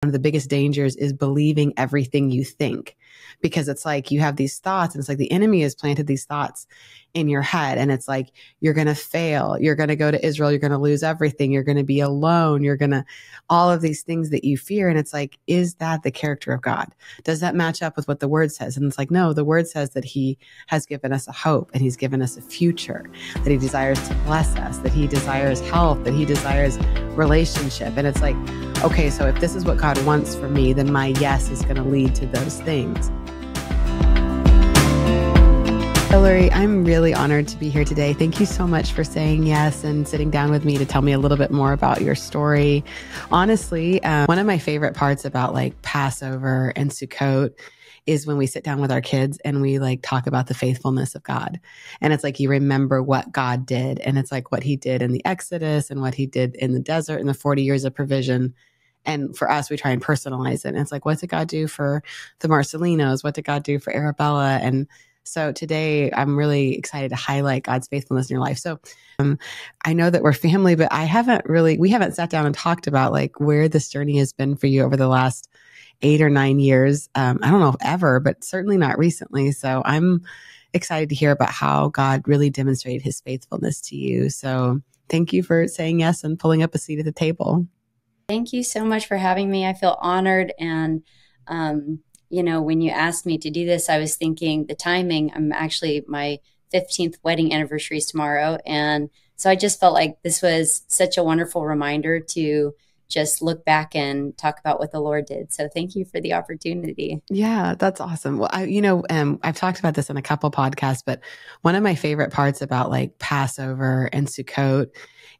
one of the biggest dangers is believing everything you think, because it's like you have these thoughts and it's like the enemy has planted these thoughts in your head. And it's like, you're going to fail. You're going to go to Israel. You're going to lose everything. You're going to be alone. You're going to, all of these things that you fear. And it's like, is that the character of God? Does that match up with what the word says? And it's like, no, the word says that he has given us a hope and he's given us a future, that he desires to bless us, that he desires health, that he desires relationship. And it's like, okay, so if this is what God wants for me, then my yes is going to lead to those things. Hillary, I'm really honored to be here today. Thank you so much for saying yes and sitting down with me to tell me a little bit more about your story. Honestly, one of my favorite parts about like Passover and Sukkot is when we sit down with our kids and we like talk about the faithfulness of God. And it's like, you remember what God did. And it's like what he did in the Exodus and what he did in the desert in the 40 years of provision. And for us, we try and personalize it. And it's like, what did God do for the Marcellinos? What did God do for Arabella? And so today I'm really excited to highlight God's faithfulness in your life. So I know that we're family, but we haven't sat down and talked about like where this journey has been for you over the last 8 or 9 years. I don't know if ever, but certainly not recently. So I'm excited to hear about how God really demonstrated his faithfulness to you. So thank you for saying yes and pulling up a seat at the table. Thank you so much for having me. I feel honored. And, when you asked me to do this, I was thinking the timing. My 15th wedding anniversary is tomorrow. And so I just felt like this was such a wonderful reminder to just look back and talk about what the Lord did. So thank you for the opportunity. Yeah, that's awesome. Well, I've talked about this in a couple podcasts, but one of my favorite parts about like Passover and Sukkot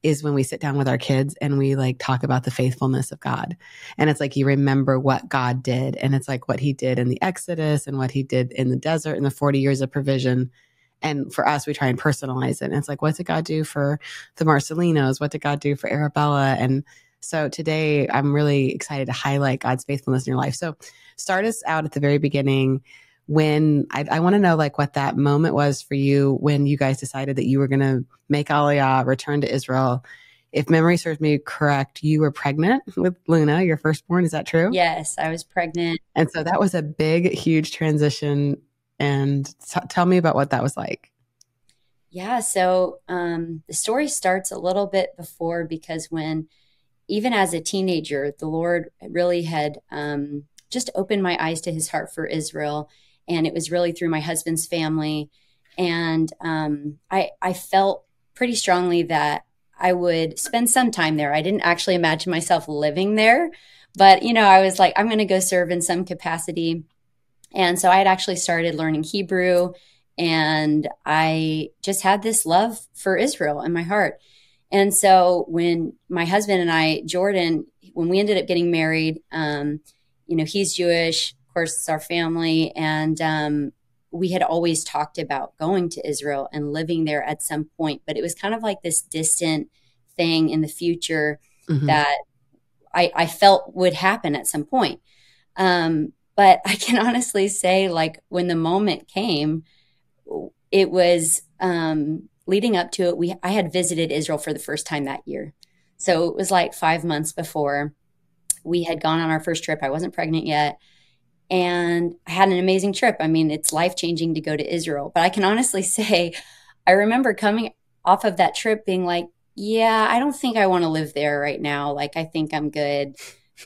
is when we sit down with our kids and we like talk about the faithfulness of God. And it's like, you remember what God did. And it's like what he did in the Exodus and what he did in the desert in the 40 years of provision. And for us, we try and personalize it. And it's like, what did God do for the Marcellinos? What did God do for Arabella? And so today I'm really excited to highlight God's faithfulness in your life. So start us out at the very beginning. When I want to know like what that moment was for you when you guys decided that you were going to make Aliyah, return to Israel. If memory serves me correct, you were pregnant with Luna, your firstborn. Is that true? Yes, I was pregnant. And so that was a big, huge transition. And tell me about what that was like. Yeah. So the story starts a little bit before, because even as a teenager, the Lord really had just opened my eyes to his heart for Israel. And it was really through my husband's family. And I felt pretty strongly that I would spend some time there. I didn't actually imagine myself living there, but, I was like, I'm going to go serve in some capacity. And so I had actually started learning Hebrew, and I just had this love for Israel in my heart. And so when my husband and I, Jordan, when we ended up getting married, he's Jewish, of course, it's our family. And we had always talked about going to Israel and living there at some point, but it was kind of like this distant thing in the future that I felt would happen at some point. But I can honestly say, like, when the moment came, it was leading up to it. I had visited Israel for the first time that year. So it was like 5 months before we had gone on our first trip. I wasn't pregnant yet. And I had an amazing trip. I mean, it's life-changing to go to Israel. But I can honestly say, I remember coming off of that trip being like, yeah, I don't think I want to live there right now. Like, I think I'm good.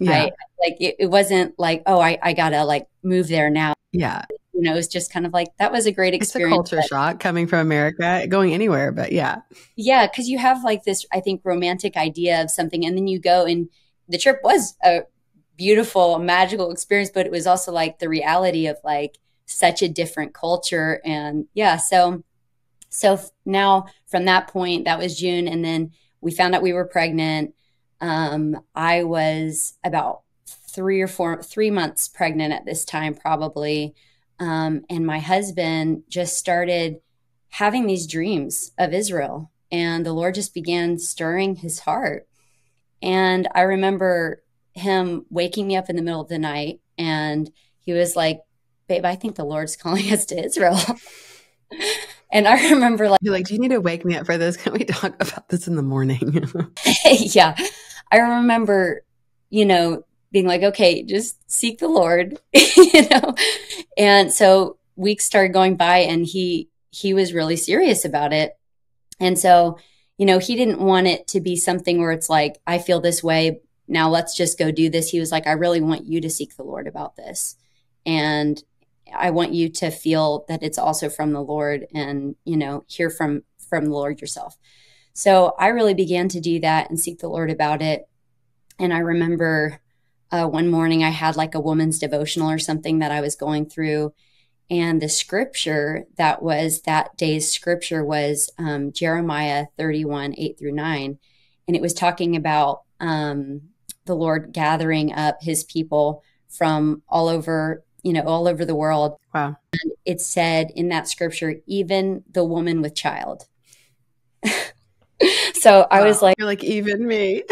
Yeah. It wasn't like, oh, I got to like move there now. Yeah. It was just kind of like, that was a great experience. It's a culture shock coming from America, going anywhere, but yeah. Yeah. Cause you have like this, I think, romantic idea of something, and then you go, and the trip was a beautiful, magical experience, but it was also like the reality of like such a different culture. And yeah, so now from that point, that was June. And then we found out we were pregnant. I was about 3 months pregnant at this time, probably. And my husband just started having these dreams of Israel, and the Lord just began stirring his heart. And I remember him waking me up in the middle of the night, and he was like, babe, I think the Lord's calling us to Israel. And I remember You're like, do you need to wake me up for this? Can we talk about this in the morning? Yeah. I remember, being like, okay, just seek the Lord, you know? And so weeks started going by, and he was really serious about it. And so, you know, he didn't want it to be something where it's like, I feel this way, now let's just go do this. He was like, I really want you to seek the Lord about this. And I want you to feel that it's also from the Lord, and, you know, hear from the Lord yourself. So I really began to do that and seek the Lord about it. And I remember one morning I had like a woman's devotional or something that I was going through. And the scripture that was that day's scripture was Jeremiah 31, 8-9. And it was talking about the Lord gathering up his people from all over, you know, all over the world. Wow. And it said in that scripture, even the woman with child. So I was like, you're like, even me.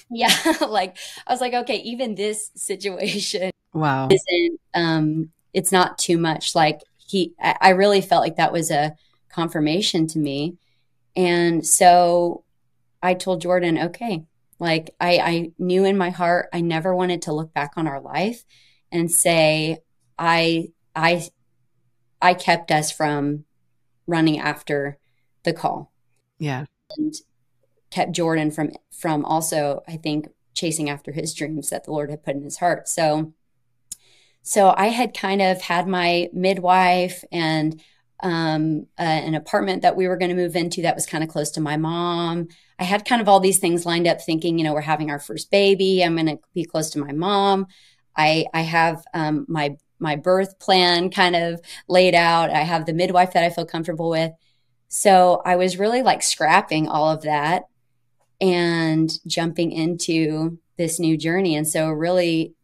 yeah, like I was like, okay, even this situation Wow. isn't, it's not too much. Like I really felt like that was a confirmation to me. And so I told Jordan, okay, like I knew in my heart, I never wanted to look back on our life and say, I kept us from running after the call. Yeah. And kept Jordan from also, I think, chasing after his dreams that the Lord had put in his heart. So I had kind of had my midwife and an apartment that we were going to move into that was kind of close to my mom. I had kind of all these things lined up thinking, you know, we're having our first baby. I'm going to be close to my mom. I have my birth plan kind of laid out. I have the midwife that I feel comfortable with. So I was really like scrapping all of that and jumping into this new journey. And so really,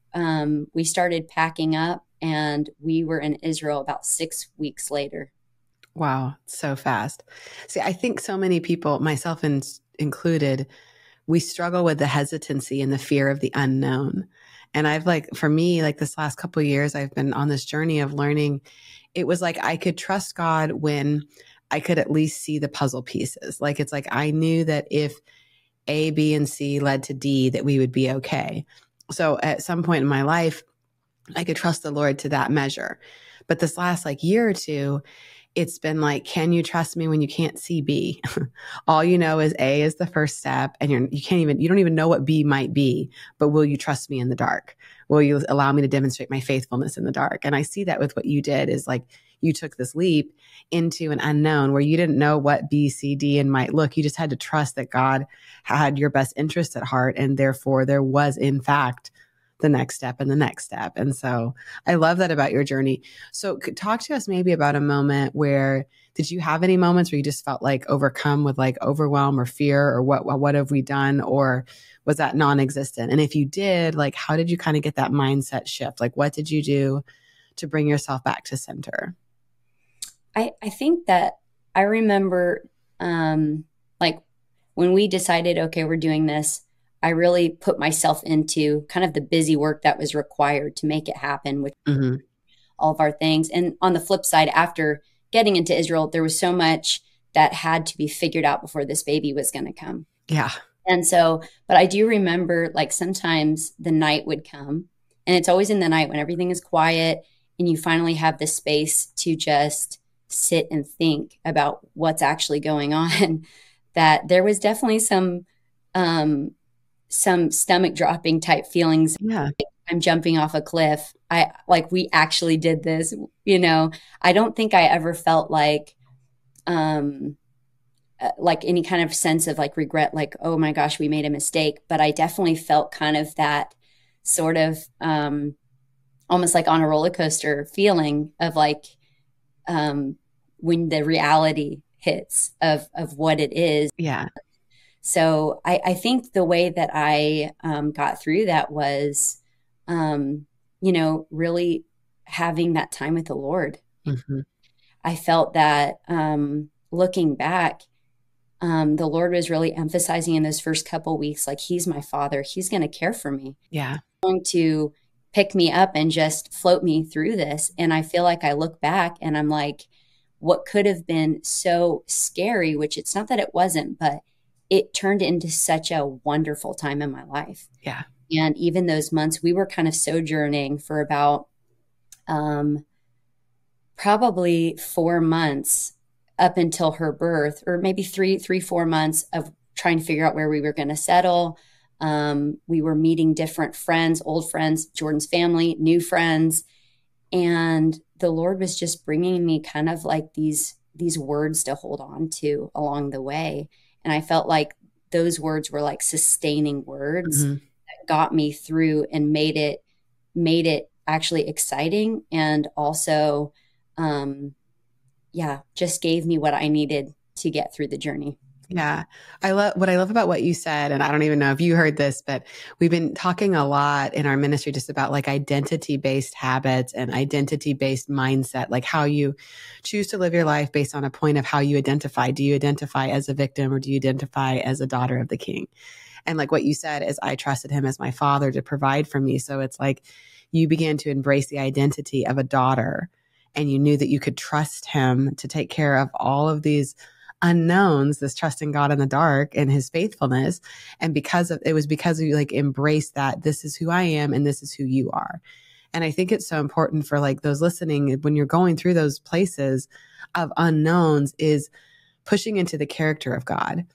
we started packing up, and we were in Israel about 6 weeks later. Wow. So fast. See, I think so many people, myself included, we struggle with the hesitancy and the fear of the unknown. And I've like, for me, like this last couple of years, I've been on this journey of learning. It was like, I could trust God when I could at least see the puzzle pieces. Like, it's like, I knew that if A, B, and C led to D, that we would be okay. So at some point in my life, I could trust the Lord to that measure. But this last like year or two, it's been like, can you trust me when you can't see B? All you know is A is the first step, and you don't even know what B might be, but will you trust me in the dark? Will you allow me to demonstrate my faithfulness in the dark? And I see that with what you did is like, you took this leap into an unknown where you didn't know what B, C, D, and might look. You just had to trust that God had your best interest at heart. And therefore there was in fact the next step and the next step. And so I love that about your journey. So talk to us maybe about a moment where, did you have any moments where you just felt like overcome with like overwhelm or fear, or what have we done? Or was that non-existent? And if you did, like, how did you kind of get that mindset shift? Like, what did you do to bring yourself back to center? I think that I remember, like when we decided, okay, we're doing this, I really put myself into kind of the busy work that was required to make it happen with all of our things. And on the flip side, after getting into Israel, there was so much that had to be figured out before this baby was going to come. Yeah. And so, but I do remember like sometimes the night would come, and it's always in the night when everything is quiet and you finally have the space to just sit and think about what's actually going on, that there was definitely some stomach dropping type feelings. Yeah. Like, I'm jumping off a cliff. We actually did this, you know. I don't think I ever felt like any kind of sense of like regret, like, oh my gosh, we made a mistake. But I definitely felt kind of that sort of almost like on a roller coaster feeling of like, when the reality hits of what it is. Yeah. So I think the way that I got through that was, you know, really having that time with the Lord. Mm-hmm. I felt that looking back, the Lord was really emphasizing in those first couple weeks, like, he's my father. He's going to care for me. Yeah. He's going to pick me up and just float me through this. And I feel like I look back and I'm like, what could have been so scary, which it's not that it wasn't, but it turned into such a wonderful time in my life. Yeah. And even those months, we were kind of sojourning for about probably 4 months up until her birth, or maybe 4 months of trying to figure out where we were going to settle. We were meeting different friends, old friends, Jordan's family, new friends. And the Lord was just bringing me kind of like these words to hold on to along the way. And I felt like those words were like sustaining words Mm-hmm. that got me through and made it actually exciting, and also just gave me what I needed to get through the journey. Yeah. I love about what you said, and I don't even know if you heard this, but we've been talking a lot in our ministry just about like identity-based habits and identity-based mindset, like how you choose to live your life based on a point of how you identify. Do you identify as a victim, or do you identify as a daughter of the King? And like what you said is, I trusted him as my father to provide for me. So it's like you began to embrace the identity of a daughter, and you knew that you could trust him to take care of all of these unknowns, this trusting God in the dark and his faithfulness. And because you like embraced that this is who I am and this is who you are. And I think it's so important for like those listening, when you're going through those places of unknowns, is pushing into the character of God.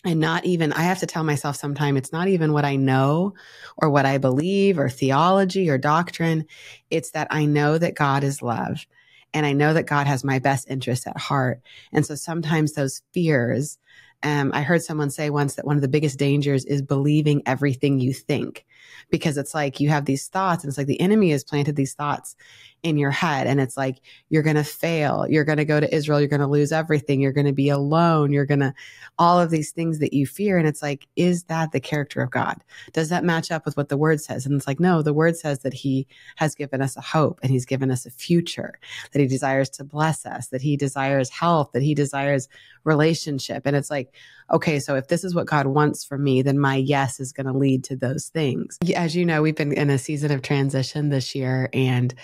And not even, I have to tell myself sometime, it's not even what I know or what I believe or theology or doctrine. It's that I know that God is love, and I know that God has my best interests at heart. And so sometimes those fears, I heard someone say once that one of the biggest dangers is believing everything you think, because it's like you have these thoughts, and it's like the enemy has planted these thoughts in your head. And it's like, you're going to fail. You're going to go to Israel. You're going to lose everything. You're going to be alone. You're going to, all of these things that you fear. And it's like, is that the character of God? Does that match up with what the word says? And it's like, no, the word says that he has given us a hope, and he's given us a future, that he desires to bless us, that he desires health, that he desires relationship. And it's like, okay, so if this is what God wants for me, then my yes is going to lead to those things. As you know, we've been in a season of transition this year, and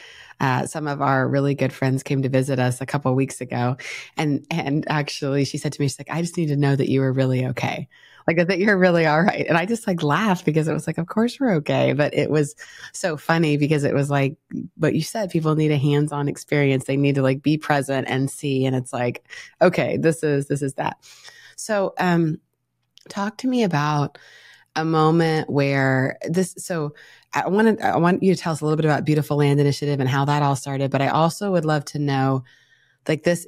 some of our really good friends came to visit us a couple of weeks ago. And actually she said to me, she's like, I just need to know that you were really okay. Like that you're really all right. And I just like laughed, because it was like, of course we're okay. But it was so funny, because it was like what you said, people need a hands-on experience. They need to like be present and see. And it's like, okay, this is that. So, talk to me about a moment where I want you to tell us a little bit about Beautiful Land Initiative and how that all started. But I also would love to know, like, this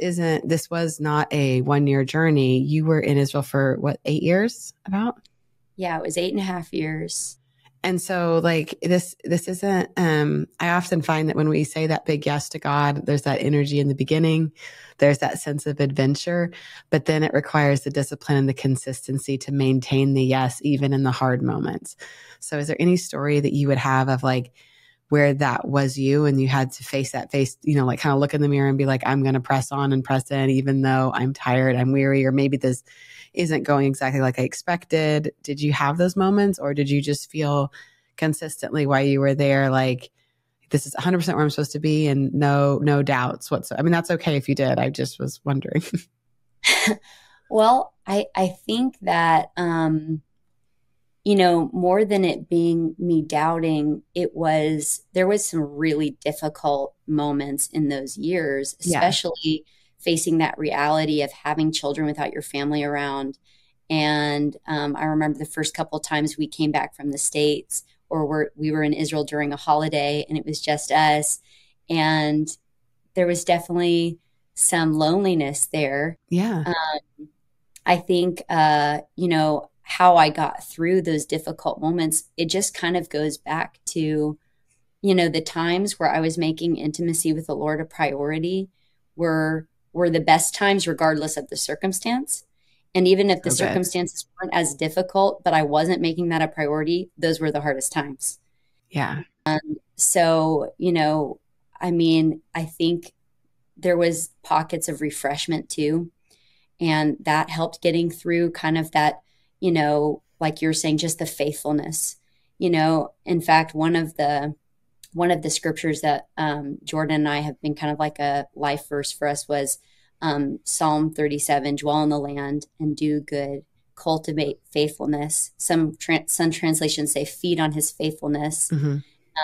was not a 1-year journey. You were in Israel for what, 8 years about? Yeah, it was 8.5 years. And so like this isn't, I often find that when we say that big yes to God, there's that energy in the beginning, there's that sense of adventure, but then it requires the discipline and the consistency to maintain the yes, even in the hard moments. So is there any story that you would have of like where that was you, and you had to face, like kind of look in the mirror and be like, I'm going to press on and press in, even though I'm tired, I'm weary, or maybe this isn't going exactly like I expected? Did you have those moments, or did you just feel consistently while you were there, like, this is 100% where I'm supposed to be, and no doubts whatsoever? I mean, that's okay if you did. I just was wondering. Well, I think that, more than it being me doubting, there was some really difficult moments in those years, Yeah. especially facing that reality of having children without your family around. And I remember the first couple of times we came back from the States, or we were in Israel during a holiday, and it was just us. And there was definitely some loneliness there. Yeah. I think, how I got through those difficult moments, it just kind of goes back to, the times where I was making intimacy with the Lord a priority were the best times, regardless of the circumstance. And even if the So good. circumstances weren't as difficult, but I wasn't making that a priority, those were the hardest times. Yeah. So, I mean, I think there was pockets of refreshment too. And that helped getting through kind of that, like you're saying, just the faithfulness. In fact, one of the scriptures that Jordan and I have been kind of like a life verse for us was Psalm 37, dwell in the land and do good, cultivate faithfulness. Some translations say feed on his faithfulness, Mm-hmm.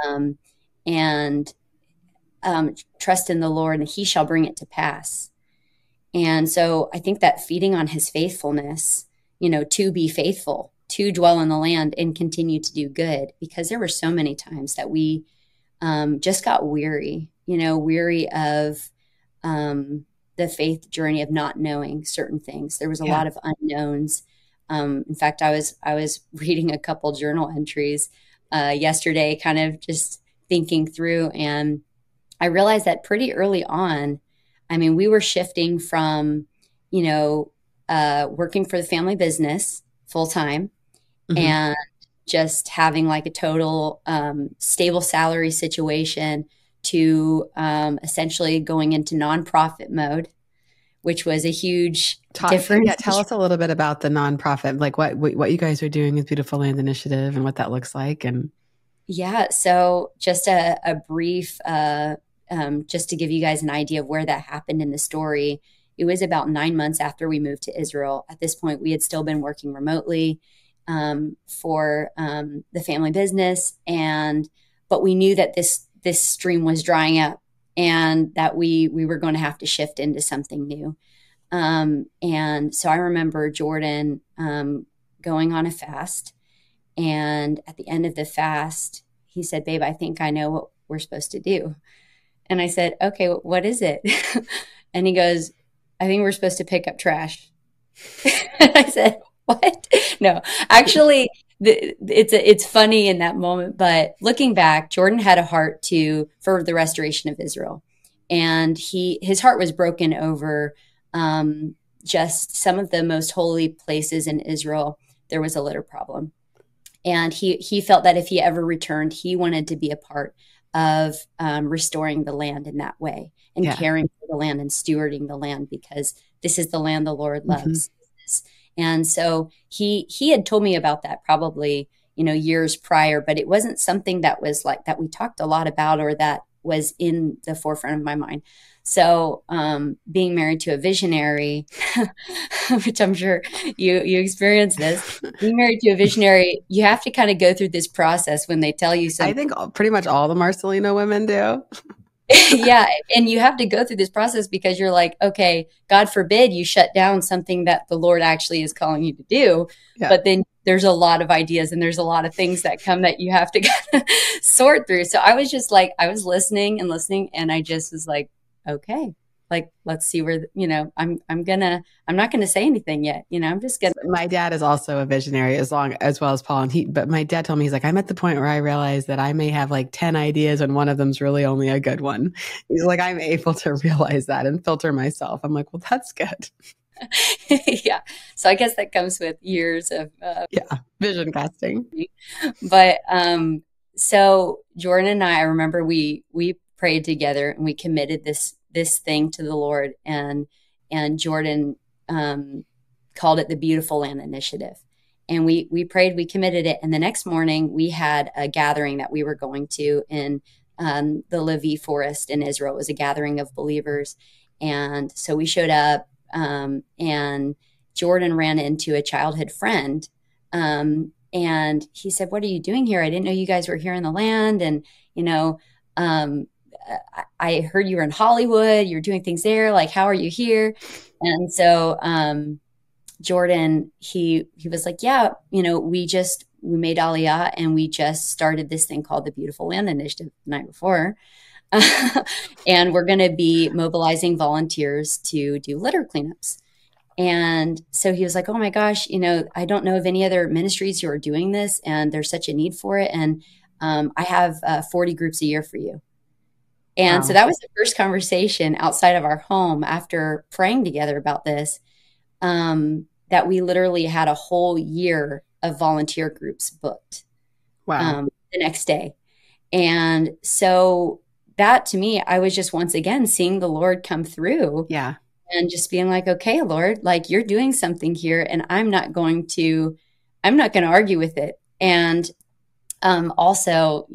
um, and trust in the Lord, and he shall bring it to pass. And so I think that feeding on his faithfulness, to be faithful, to dwell in the land and continue to do good, because there were so many times that we just got weary, weary of the faith journey of not knowing certain things. There was a lot of unknowns. In fact, I was reading a couple journal entries yesterday, kind of just thinking through, and I realized that pretty early on, I mean, we were shifting from, working for the family business full time, Mm-hmm. and just having like a total stable salary situation to essentially going into nonprofit mode, which was a huge difference. Yeah, tell us a little bit about the nonprofit, like what you guys are doing with Beautiful Land Initiative and what that looks like. And Yeah, so just a brief, just to give you guys an idea of where that happened in the story. It was about 9 months after we moved to Israel. At this point, we had still been working remotely for the family business, but we knew that this stream was drying up, and that we were going to have to shift into something new. And so I remember Jordan going on a fast, and at the end of the fast, he said, "Babe, I think I know what we're supposed to do." And I said, "Okay, what is it?" And he goes, "I think we're supposed to pick up trash." And I said, "What?" No, actually, it's funny in that moment, but looking back, Jordan had a heart for the restoration of Israel, and his heart was broken over just some of the most holy places in Israel. There was a litter problem, and he felt that if he ever returned, he wanted to be a part of restoring the land in that way, and caring for the land and stewarding the land, because this is the land the Lord loves. Mm-hmm. And so he had told me about that probably, years prior, but it wasn't something that was like that we talked a lot about, or that was in the forefront of my mind. So being married to a visionary, which I'm sure you experience this, being married to a visionary, you have to kind of go through this process when they tell you something. I think pretty much all the Marcellino women do. Yeah. And you have to go through this process, because you're like, okay, God forbid you shut down something that the Lord actually is calling you to do. Yeah. But then there's a lot of ideas, and there's a lot of things that come that you have to kind of sort through. So I was just like, I was listening, and I just was like, okay, like, let's see where, I'm not gonna say anything yet. I'm just gonna. My dad is also a visionary as well as Paul. But my dad told me, he's like, I'm at the point where I realize that I may have like 10 ideas and one of them's really only a good one. He's like, I'm able to realize that and filter myself. I'm like, well, that's good. Yeah. So I guess that comes with years of vision casting. But so Jordan and I remember we prayed together, and we committed this thing to the Lord, and Jordan called it the Beautiful Land Initiative. And we prayed, we committed it. And the next morning we had a gathering that we were going to in the Levi forest in Israel. It was a gathering of believers. And so we showed up, and Jordan ran into a childhood friend. And he said, "What are you doing here? I didn't know you guys were here in the land. And, I heard you were in Hollywood. You're doing things there. Like, how are you here?" And so Jordan, he was like, "Yeah, we made Aliyah, and we just started this thing called the Beautiful Land Initiative the night before. And we're going to be mobilizing volunteers to do litter cleanups." And so he was like, "Oh my gosh, I don't know of any other ministries who are doing this, and there's such a need for it. And I have 40 groups a year for you." And so that was the first conversation outside of our home after praying together about this, that we literally had a whole year of volunteer groups booked. Wow. The next day. And so that, to me, I was just once again seeing the Lord come through. Yeah. And just being like, "Okay, Lord, like, you're doing something here, and I'm not going to argue with it." And also,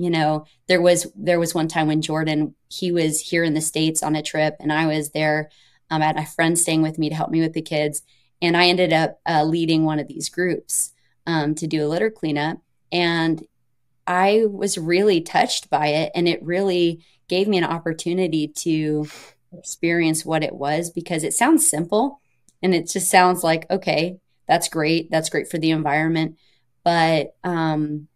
there was one time when Jordan, he was here in the States on a trip, and I was there. I had a friend staying with me to help me with the kids. And I ended up leading one of these groups to do a litter cleanup. And I was really touched by it. And it really gave me an opportunity to experience what it was, because it sounds simple and it just sounds like, okay, that's great. That's great for the environment. But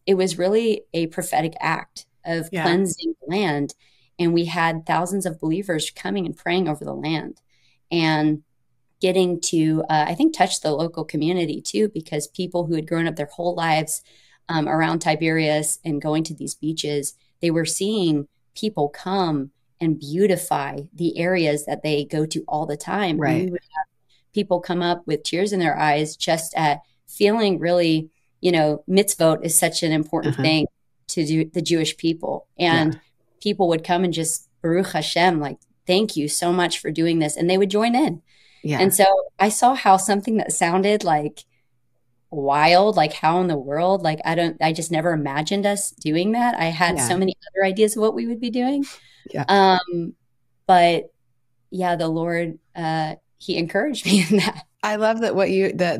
it was really a prophetic act of Yeah. cleansing the land. And we had thousands of believers coming and praying over the land and getting to, I think, touch the local community too, because people who had grown up their whole lives around Tiberias and going to these beaches, they were seeing people come and beautify the areas that they go to all the time. And we Right. would have people come up with tears in their eyes just at feeling really, mitzvot is such an important Uh-huh. thing to do the Jewish people. Yeah. And people would come and just Baruch Hashem, like, thank you so much for doing this. And they would join in. Yeah. And so I saw how something that sounded like wild, like how in the world, like I just never imagined us doing that. I had Yeah. so many other ideas of what we would be doing. Yeah. But yeah, the Lord, he encouraged me in that. I love that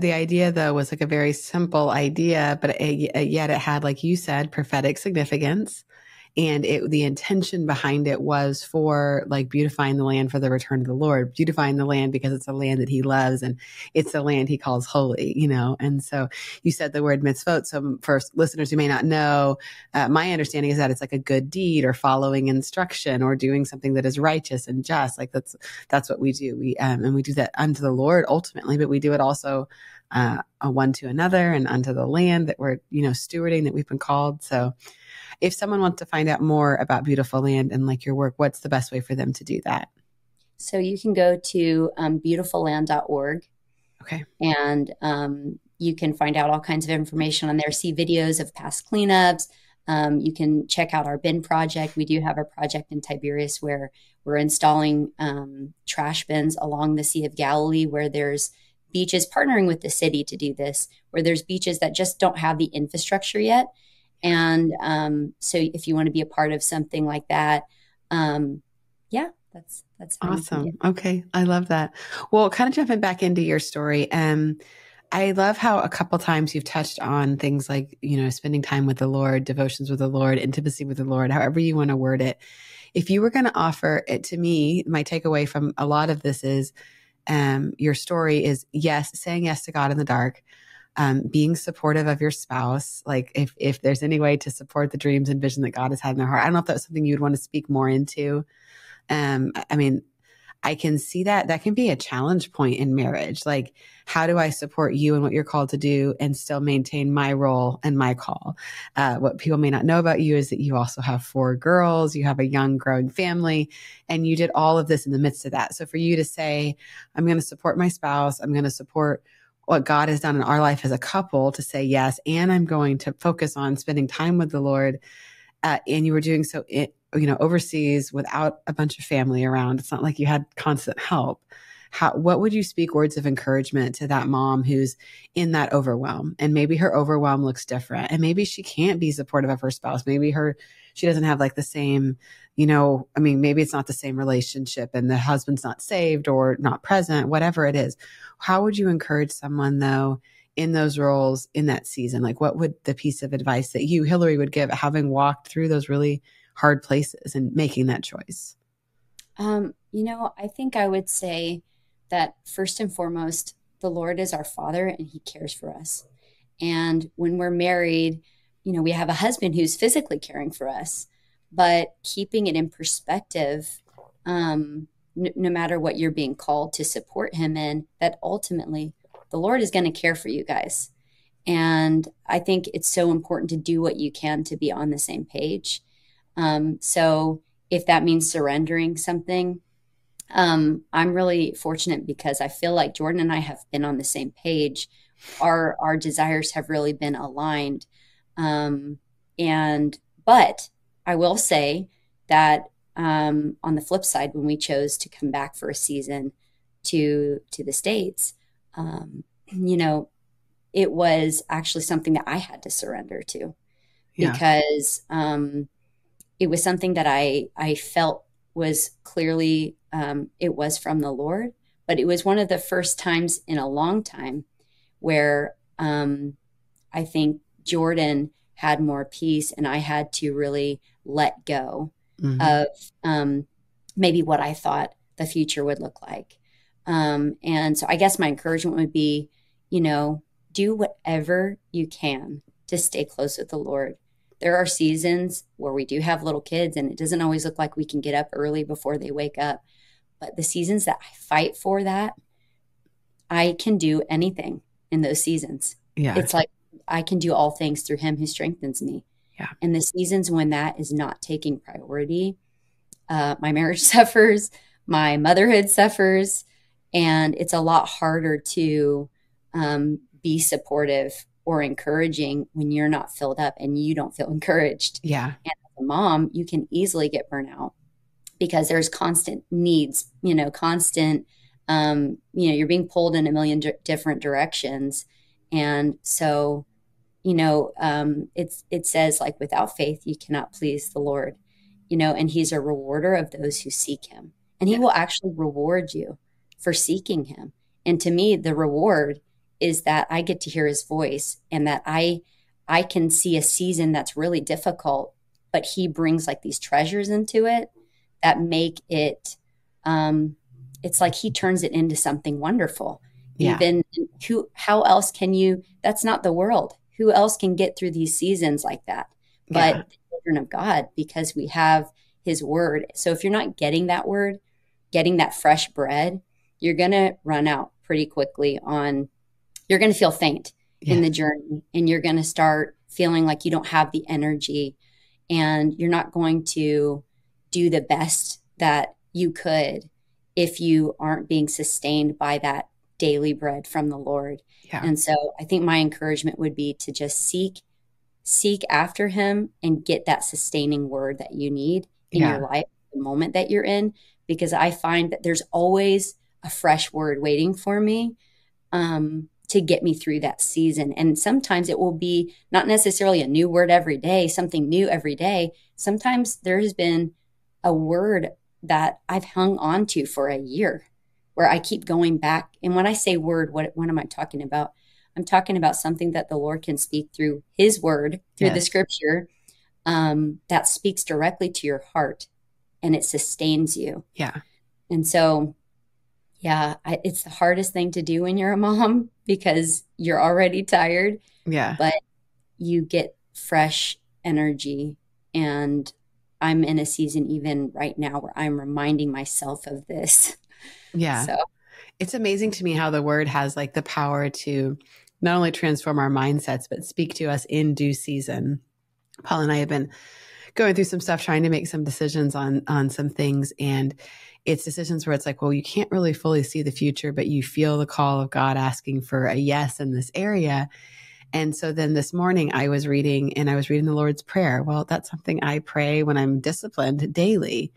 the idea though was like a very simple idea, but yet it had, like you said, prophetic significance. And the intention behind it was for like beautifying the land for the return of the Lord, beautifying the land because it's a land that he loves and it's a land he calls holy, And so you said the word mitzvot. So for listeners who may not know, my understanding is that it's like a good deed or following instruction or doing something that is righteous and just. Like that's what we do. And we do that unto the Lord ultimately, but we do it also one to another and unto the land that we're, stewarding, that we've been called. So if someone wants to find out more about Beautiful Land and like your work, what's the best way for them to do that? So you can go to beautifulland.org, Okay. and you can find out all kinds of information on there, see videos of past cleanups. You can check out our bin project. We do have a project in Tiberias where we're installing trash bins along the Sea of Galilee, where there's beaches, partnering with the city to do this, where there's beaches that just don't have the infrastructure yet. And so if you want to be a part of something like that, yeah, that's how you can get. Awesome. Okay. I love that. Well, kind of jumping back into your story. I love how a couple times you've touched on things like, spending time with the Lord, devotions with the Lord, intimacy with the Lord, however you want to word it. If you were going to offer it to me, my takeaway from a lot of this is your story is saying yes to God in the dark, being supportive of your spouse. Like if there's any way to support the dreams and vision that God has had in their heart. I don't know if that was something you'd want to speak more into. I mean, I can see that can be a challenge point in marriage. Like, how do I support you and what you're called to do and still maintain my role and my call? What people may not know about you is that you also have 4 girls, you have a young growing family, and you did all of this in the midst of that. So for you to say, I'm going to support my spouse, I'm going to support what God has done in our life as a couple, to say yes, and I'm going to focus on spending time with the Lord. And you were doing so, overseas without a bunch of family around. It's not like you had constant help. What would you speak words of encouragement to that mom who's in that overwhelm? And maybe her overwhelm looks different, and maybe she can't be supportive of her spouse. Maybe she doesn't have like the same, maybe it's not the same relationship and the husband's not saved or not present, whatever it is. How would you encourage someone though in those roles in that season? Like, what would the piece of advice that you, Hillary, would give, having walked through those really hard places and making that choice? I think I would say that first and foremost, the Lord is our Father and he cares for us. And when we're married, we have a husband who's physically caring for us, but keeping it in perspective, no matter what you're being called to support him in, that ultimately the Lord is going to care for you guys. And I think it's so important to do what you can to be on the same page. So if that means surrendering something, I'm really fortunate because I feel like Jordan and I have been on the same page. Our desires have really been aligned. But I will say that on the flip side, when we chose to come back for a season to the States, it was actually something that I had to surrender to, Yeah. because it was something that I felt was clearly it was from the Lord, but it was one of the first times in a long time where I think Jordan had more peace, and I had to really let go Mm-hmm. of maybe what I thought the future would look like. And so I guess my encouragement would be, do whatever you can to stay close with the Lord. There are seasons where we do have little kids, and it doesn't always look like we can get up early before they wake up. But the seasons that I fight for that, I can do anything in those seasons. Yeah. It's like I can do all things through him who strengthens me. Yeah. And the seasons when that is not taking priority, my marriage suffers, my motherhood suffers, and it's a lot harder to be supportive or encouraging when you're not filled up and you don't feel encouraged. Yeah. And as a mom, you can easily get burnt out because there's constant needs, constant, you're being pulled in a million different directions. And so, it says like without faith, you cannot please the Lord, and he's a rewarder of those who seek him, and he Yeah. will actually reward you for seeking him. And to me, the reward is that I get to hear his voice, and that I can see a season that's really difficult, but he brings like these treasures into it that make it, it's like he turns it into something wonderful. Yeah. Even how else can you, that's not the world. Who else can get through these seasons like that? But Yeah. the children of God, because we have his word. So if you're not getting that word, getting that fresh bread, you're going to run out pretty quickly you're going to feel faint in the journey, and you're going to start feeling like you don't have the energy, and you're not going to do the best that you could if you aren't being sustained by that daily bread from the Lord. Yeah. And so I think my encouragement would be to just seek after him and get that sustaining word that you need in your life, the moment that you're in, because I find that there's always a fresh word waiting for me to get me through that season. And sometimes it will be not necessarily a new word every day, something new every day. Sometimes there has been a word that I've hung on to for a year, where I keep going back. And when I say word, what am I talking about? I'm talking about something that the Lord can speak through his word, through the scripture, that speaks directly to your heart, and it sustains you. Yeah. And so, it's the hardest thing to do when you're a mom, because you're already tired. Yeah. But you get fresh energy. And I'm in a season even right now where I'm reminding myself of this. Yeah. So it's amazing to me how the word has like the power to not only transform our mindsets, but speak to us in due season. Paul and I have been going through some stuff, trying to make some decisions on some things. And it's decisions where it's like, well, you can't really fully see the future, but you feel the call of God asking for a yes in this area. And so then this morning I was reading the Lord's Prayer. Well, that's something I pray when I'm disciplined daily.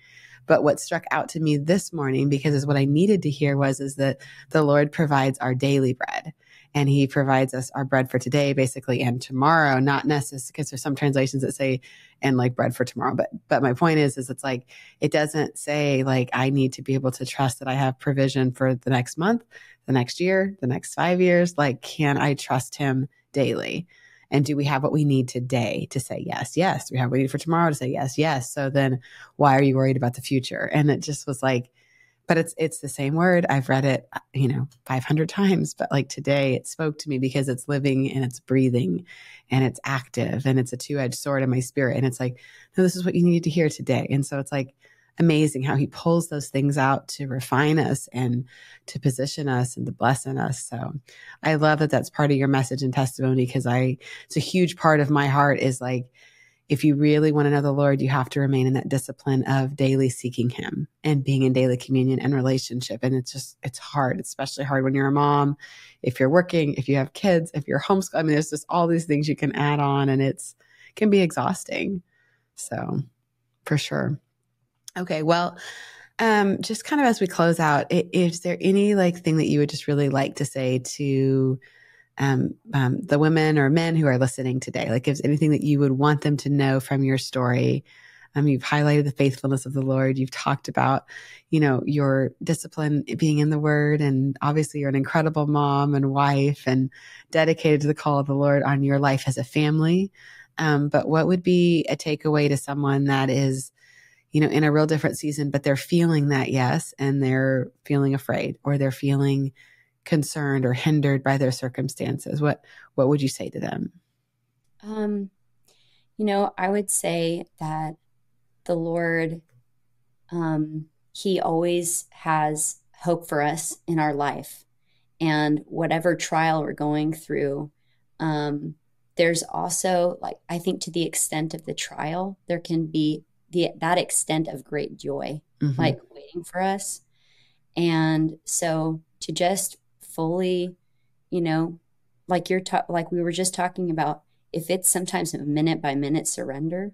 But what struck out to me this morning, because is what I needed to hear, is that the Lord provides our daily bread, and he provides us our bread for today, basically, and tomorrow, not necessarily, because there's some translations that say, and like bread for tomorrow. But my point is it's like, it doesn't say like, I need to be able to trust that I have provision for the next month, the next year, the next 5 years. Like, can I trust him daily? And do we have what we need today to say yes? Yes. Do we have what we need for tomorrow to say yes? Yes. So then why are you worried about the future? And it just was like, but it's the same word. I've read it, 500 times, but like today it spoke to me because it's living and it's breathing and it's active and it's a two-edged sword in my spirit. And it's like, no, this is what you need to hear today. And so it's like amazing how he pulls those things out to refine us and to position us and to bless in us. So I love that that's part of your message and testimony, because it's a huge part of my heart is like, if you really want to know the Lord, you have to remain in that discipline of daily seeking him and being in daily communion and relationship. And it's hard. It's especially hard when you're a mom, if you're working, if you have kids, if you're homeschooled. I mean, there's just all these things you can add on, and it can be exhausting. So for sure. Okay. Well, just kind of as we close out, is there any like thing that you would just really like to say to the women or men who are listening today? Like, if there's anything that you would want them to know from your story, You've highlighted the faithfulness of the Lord. You've talked about, your discipline being in the word. And obviously you're an incredible mom and wife and dedicated to the call of the Lord on your life as a family. But what would be a takeaway to someone that is, in a real different season, but they're feeling that yes, and they're feeling afraid or they're feeling concerned or hindered by their circumstances? What would you say to them? I would say that the Lord, he always has hope for us in our life. And whatever trial we're going through, there's also, like, I think to the extent of the trial, there can be that extent of great joy, like waiting for us. And so to just fully, like like we were just talking about, if it's sometimes a minute by minute surrender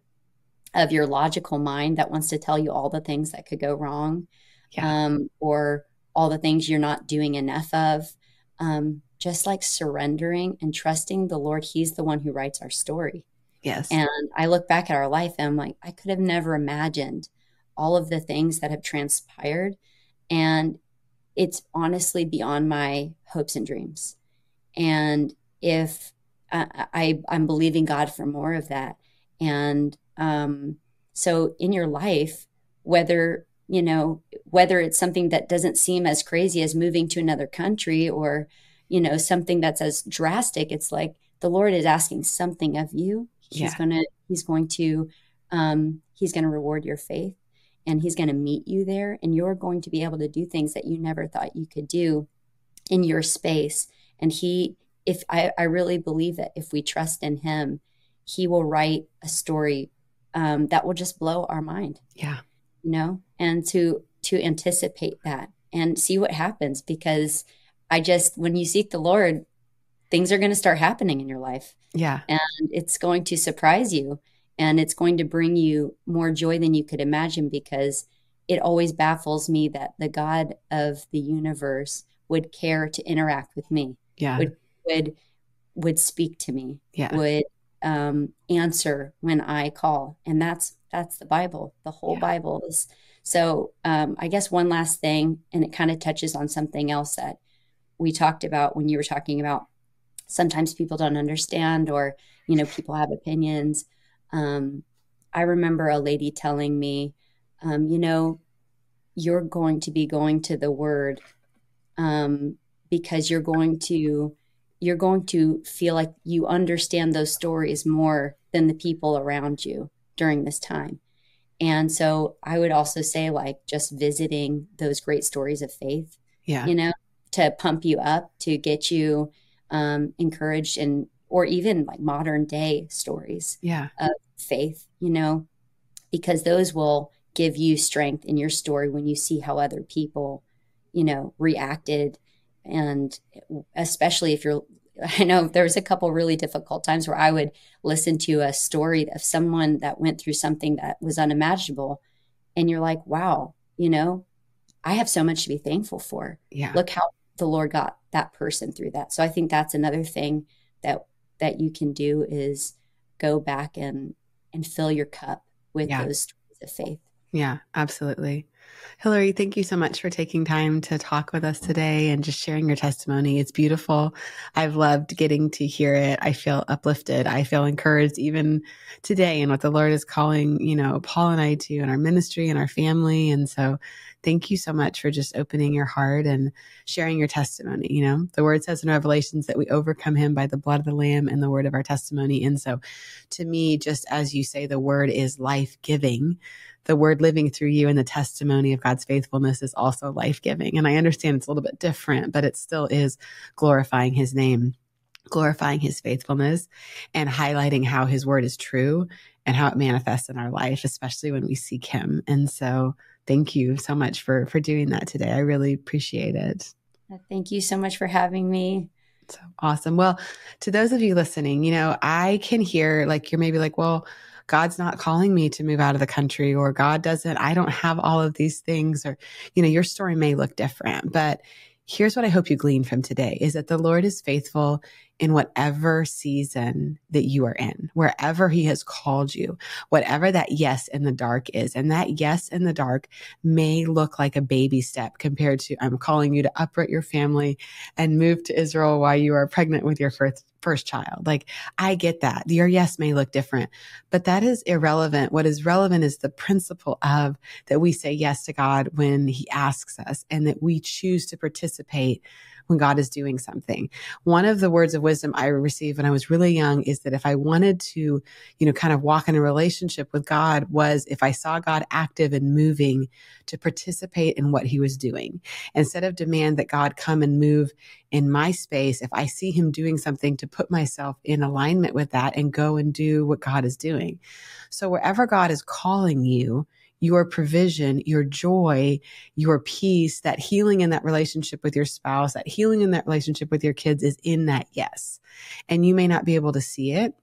of your logical mind that wants to tell you all the things that could go wrong, or all the things you're not doing enough of, just like surrendering and trusting the Lord. He's the one who writes our story. Yes. And I look back at our life and I'm like, I could have never imagined all of the things that have transpired. And it's honestly beyond my hopes and dreams. And if I'm believing God for more of that. And so in your life, whether it's something that doesn't seem as crazy as moving to another country, or, something that's as drastic, it's like the Lord is asking something of you. He's going to reward your faith, and he's going to meet you there, and you're going to be able to do things that you never thought you could do in your space. And I really believe that if we trust in him, he will write a story that will just blow our mind. Yeah. And to anticipate that and see what happens, because when you seek the Lord, things are going to start happening in your life. Yeah. And it's going to surprise you, and it's going to bring you more joy than you could imagine, because it always baffles me that the God of the universe would care to interact with me. Yeah. Would speak to me. Yeah. Would answer when I call. And that's the Bible. The whole Bible is. So I guess one last thing, and it kind of touches on something else that we talked about when you were talking about sometimes people don't understand, or, people have opinions. I remember a lady telling me, you're going to be going to the Word because you're going to feel like you understand those stories more than the people around you during this time. And so I would also say, like, just visiting those great stories of faith, to pump you up, to get you encouraged, or even like modern day stories of faith, because those will give you strength in your story when you see how other people, reacted. And especially I know there was a couple really difficult times where I would listen to a story of someone that went through something that was unimaginable. And you're like, wow, I have so much to be thankful for. Yeah. Look how the Lord got that person through that. So I think that's another thing that you can do, is go back and fill your cup with those stories of faith. Yeah, absolutely. Hillary, thank you so much for taking time to talk with us today and just sharing your testimony. It's beautiful. I've loved getting to hear it. I feel uplifted. I feel encouraged even today in what the Lord is calling, Paul and I to in our ministry and our family. And so thank you so much for just opening your heart and sharing your testimony. The word says in Revelations that we overcome him by the blood of the Lamb and the word of our testimony. And so to me, just as you say, the word is life-giving. The word living through you and the testimony of God's faithfulness is also life-giving. And I understand it's a little bit different, but it still is glorifying his name, glorifying his faithfulness, and highlighting how his word is true and how it manifests in our life, especially when we seek him. And so thank you so much for doing that today. I really appreciate it. Thank you so much for having me. So awesome. Well, to those of you listening, I can hear, like, you're maybe like, well, God's not calling me to move out of the country, or I don't have all of these things, or, your story may look different, but here's what I hope you glean from today is that the Lord is faithful in whatever season that you are in, wherever he has called you, whatever that yes in the dark is. And that yes in the dark may look like a baby step compared to, I'm calling you to uproot your family and move to Israel while you are pregnant with your first child. Like, I get that. Your yes may look different, but that is irrelevant. What is relevant is the principle of that we say yes to God when he asks us, and that we choose to participate when God is doing something. One of the words of wisdom I received when I was really young is that if I wanted to, kind of walk in a relationship with God, was if I saw God active and moving, to participate in what he was doing. Instead of demand that God come and move in my space, if I see him doing something, to put myself in alignment with that and go and do what God is doing. So wherever God is calling you, your provision, your joy, your peace, that healing in that relationship with your spouse, that healing in that relationship with your kids is in that yes. And you may not be able to see it,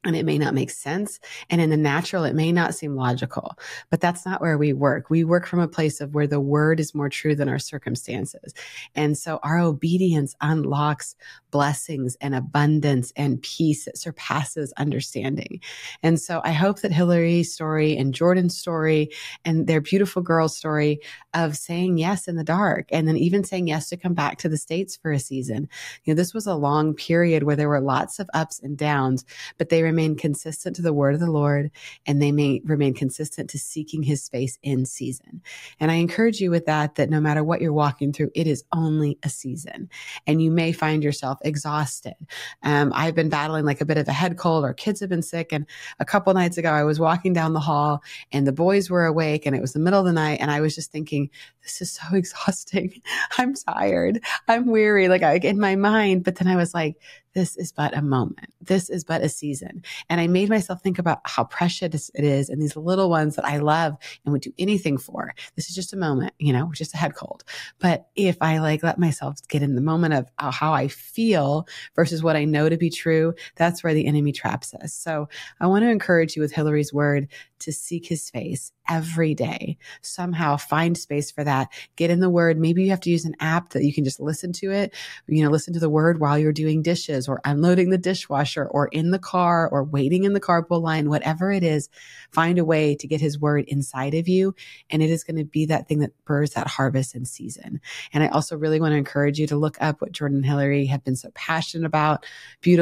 and it may not make sense. And in the natural, it may not seem logical, but that's not where we work. We work from a place of where the word is more true than our circumstances. And so our obedience unlocks blessings and abundance and peace that surpasses understanding. And so I hope that Hillary's story and Jordan's story and their beautiful girl's story of saying yes in the dark, and then even saying yes to come back to the States for a season. This was a long period where there were lots of ups and downs, but they remain consistent to the word of the Lord, and they may remain consistent to seeking his face in season. And I encourage you with that no matter what you're walking through, it is only a season, and you may find yourself exhausted. I've been battling like a bit of a head cold, or kids have been sick. And a couple nights ago, I was walking down the hall and the boys were awake, and it was the middle of the night. And I was just thinking, this is so exhausting. I'm tired. I'm weary, like in my mind. But then I was like, this is but a moment. This is but a season. And I made myself think about how precious it is. And these little ones that I love and would do anything for. This is just a moment, just a head cold. But if I let myself get in the moment of how I feel versus what I know to be true, that's where the enemy traps us. So I want to encourage you with Hillary's word to seek his face every day. Somehow find space for that. Get in the word. Maybe you have to use an app that you can just listen to it, listen to the word while you're doing dishes or unloading the dishwasher or in the car or waiting in the carpool line, whatever it is. Find a way to get his word inside of you. And it is going to be that thing that births that harvest in season. And I also really want to encourage you to look up what Jordan and Hillary have been so passionate about. It's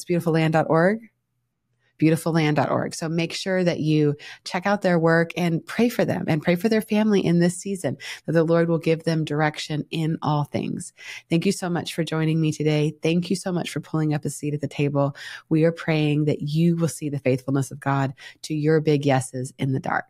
beautifulland.org. beautifulland.org. So make sure that you check out their work and pray for them and pray for their family in this season, that the Lord will give them direction in all things. Thank you so much for joining me today. Thank you so much for pulling up a seat at the table. We are praying that you will see the faithfulness of God to your big yeses in the dark.